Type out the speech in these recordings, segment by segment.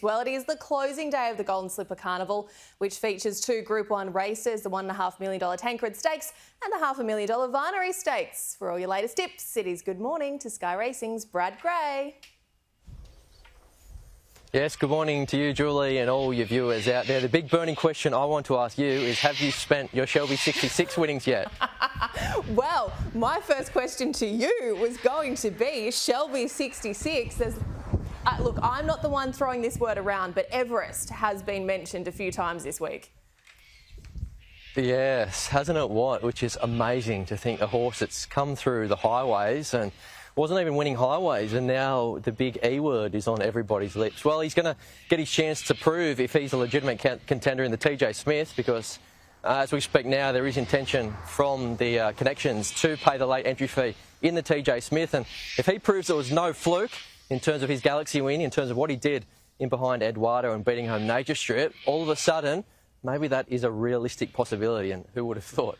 Well, it is the closing day of the Golden Slipper Carnival, which features two Group 1 races, the $1.5 million Tancred Stakes and the $500,000 Vinery Stakes. For all your latest tips, it is good morning to Sky Racing's Brad Gray. Yes, good morning to you, Julie, and all your viewers out there. The big burning question I want to ask you is, have you spent your Shelby 66 winnings yet? Well, my first question to you was going to be Shelby 66. Look, I'm not the one throwing this word around, but Everest has been mentioned a few times this week. Yes, hasn't it what? Which is amazing to think a horse that's come through the highways and wasn't even winning highways, and now the big E word is on everybody's lips. Well, he's going to get his chance to prove if he's a legitimate contender in the TJ Smith, because as we speak now, there is intention from the connections to pay the late entry fee in the TJ Smith, and if he proves there was no fluke in terms of his Galaxy win, in terms of what he did in behind Eduardo and beating home Nature Strip, all of a sudden, maybe that is a realistic possibility, and who would have thought?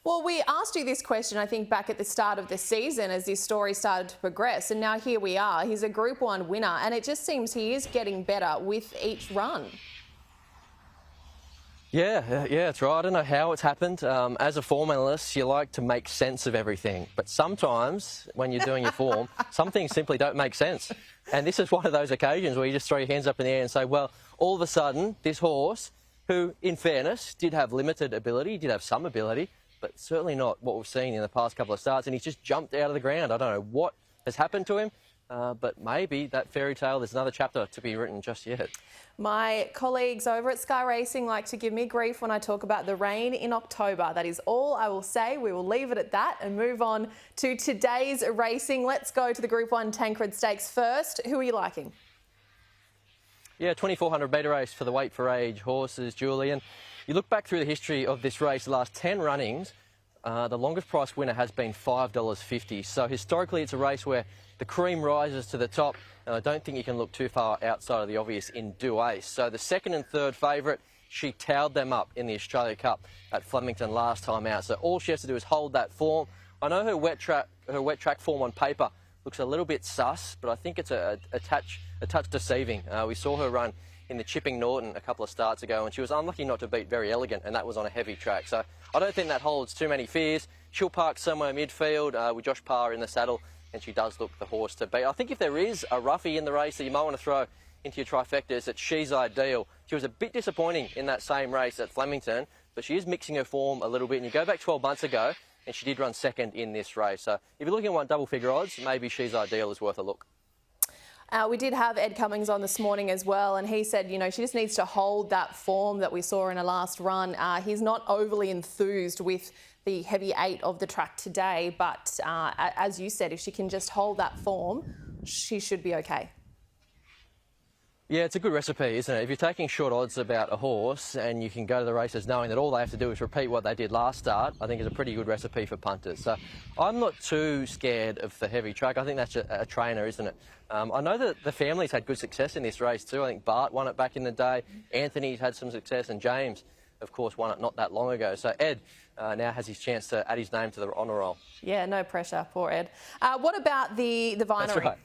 Well, we asked you this question, I think, back at the start of the season as this story started to progress, and now here we are. He's a Group 1 winner, and it just seems he is getting better with each run. Yeah, that's right. I don't know how it's happened. As a form analyst, you like to make sense of everything. But sometimes, when you're doing your form, some things simply don't make sense. And this is one of those occasions where you just throw your hands up in the air and say, well, all of a sudden, this horse, who, in fairness, did have limited ability, did have some ability, but certainly not what we've seen in the past couple of starts, and he's just jumped out of the ground. I don't know what has happened to him, but maybe that fairy tale, there's another chapter to be written just yet. My colleagues over at Sky Racing like to give me grief when I talk about the rain in October. That is all I will say. We will leave it at that and move on to today's racing. Let's go to the Group 1 Tancred Stakes first. Who are you liking? Yeah, 2,400 metre race for the weight for age horses, Julian. You look back through the history of this race, the last 10 runnings, the longest price winner has been $5.50. So historically, it's a race where the cream rises to the top, and I don't think you can look too far outside of the obvious in Duais. So the second and third favourite, she towed them up in the Australia Cup at Flemington last time out. So all she has to do is hold that form. I know her wet track form on paper looks a little bit sus, but I think it's a touch deceiving. We saw her run in the Chipping Norton a couple of starts ago, and she was unlucky not to beat Very Elegant, and that was on a heavy track. So I don't think that holds too many fears. She'll park somewhere midfield with Josh Parr in the saddle, and she does look the horse to beat. I think if there is a roughie in the race that you might want to throw into your trifectas, it's She's Ideel. She was a bit disappointing in that same race at Flemington, but she is mixing her form a little bit. And you go back 12 months ago, and she did run second in this race. So if you're looking at one double-figure odds, maybe She's Ideel is worth a look. We did have Ed Cummings on this morning as well, and he said, you know, she just needs to hold that form that we saw in her last run. He's not overly enthused with the heavy 8 of the track today, but as you said, if she can just hold that form, she should be okay. Yeah, it's a good recipe, isn't it? If you're taking short odds about a horse and you can go to the races knowing that all they have to do is repeat what they did last start, I think it's a pretty good recipe for punters. So I'm not too scared of the heavy track. I think that's a trainer, isn't it? I know that the family's had good success in this race too. I think Bart won it back in the day. Anthony's had some success, and James, of course, won it not that long ago. So Ed now has his chance to add his name to the honour roll. Yeah, no pressure, poor Ed. What about the Vinery? That's right.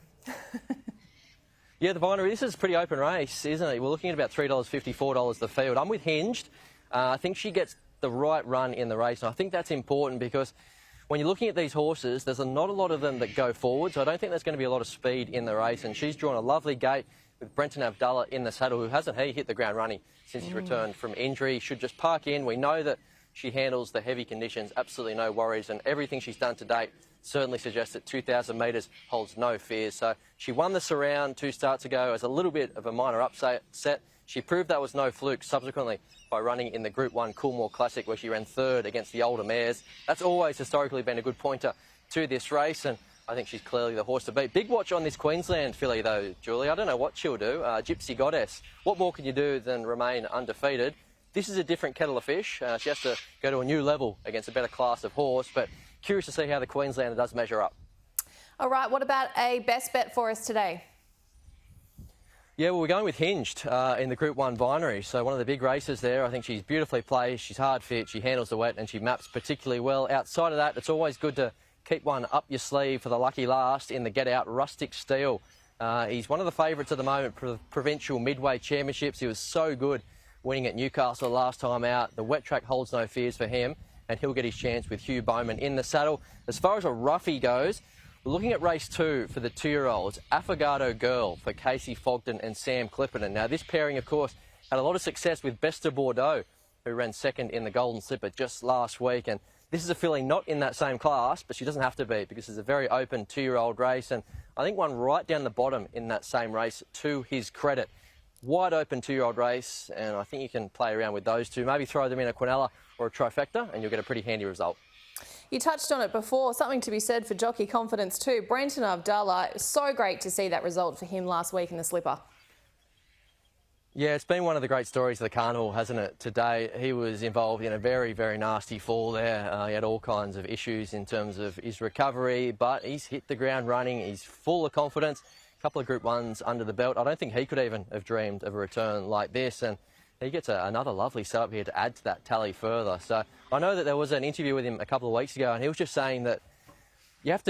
Yeah, the Vinery, this is a pretty open race, isn't it? We're looking at about $3.50, $4 the field. I'm with Hinged. I think she gets the right run in the race, and I think that's important because when you're looking at these horses, there's not a lot of them that go forward, so I don't think there's going to be a lot of speed in the race, and she's drawn a lovely gate with Brenton Avdulla in the saddle, who hasn't hit the ground running since he's returned from injury. Should just park in. We know that she handles the heavy conditions, absolutely no worries, and everything she's done to date certainly suggests that 2,000 metres holds no fears. So she won the Surround 2 starts ago as a little bit of a minor upset. She proved that was no fluke subsequently by running in the Group 1 Coolmore Classic, where she ran third against the older mares. That's always historically been a good pointer to this race, and I think she's clearly the horse to beat. Big watch on this Queensland filly, though, Julie. I don't know what she'll do. Gypsy Goddess. What more can you do than remain undefeated? This is a different kettle of fish. She has to go to a new level against a better class of horse, but curious to see how the Queenslander does measure up. All right, what about a best bet for us today? Yeah, well, we're going with Hinged in the Group 1 Vinery. So one of the big races there. I think she's beautifully placed, she's hard fit, she handles the wet, and she maps particularly well. Outside of that, it's always good to keep one up your sleeve for the lucky last in the Get Out Rustic Steel. He's one of the favourites at the moment for the provincial midway championships. He was so good winning at Newcastle last time out. The wet track holds no fears for him, and he'll get his chance with Hugh Bowman in the saddle. As far as a roughie goes, we're looking at race 2 for the 2-year-olds. Affogato Girl for Casey Fogden and Sam Clipperton. Now, this pairing, of course, had a lot of success with Best of Bordeaux, who ran second in the Golden Slipper just last week. And this is a filly not in that same class, but she doesn't have to be because it's a very open 2-year-old race. And I think one right down the bottom in that same race, to his credit. Wide open 2-year-old race, and I think you can play around with those two. Maybe throw them in a quinella or a trifecta, and you'll get a pretty handy result. You touched on it before, something to be said for jockey confidence too. Brenton Abdallah, so great to see that result for him last week in the Slipper. Yeah, it's been one of the great stories of the carnival, hasn't it, today? He was involved in a very, very nasty fall there. He had all kinds of issues in terms of his recovery, but he's hit the ground running. He's full of confidence. A couple of Group 1s under the belt. I don't think he could even have dreamed of a return like this, and he gets another lovely setup here to add to that tally further. So I know that there was an interview with him a couple of weeks ago, and he was just saying that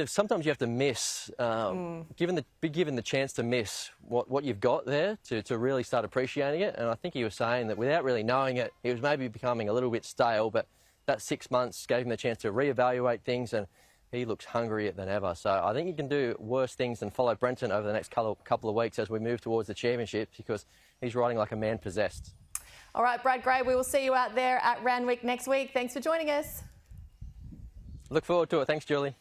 sometimes you have to miss, be given the chance to miss what you've got there to really start appreciating it. And I think he was saying that without really knowing it, he was maybe becoming a little bit stale, but that 6 months gave him the chance to reevaluate things, and he looks hungrier than ever. So I think you can do worse things than follow Brenton over the next couple of weeks as we move towards the championships, because he's riding like a man possessed. All right, Brad Gray, we will see you out there at Randwick next week. Thanks for joining us. Look forward to it. Thanks, Julie.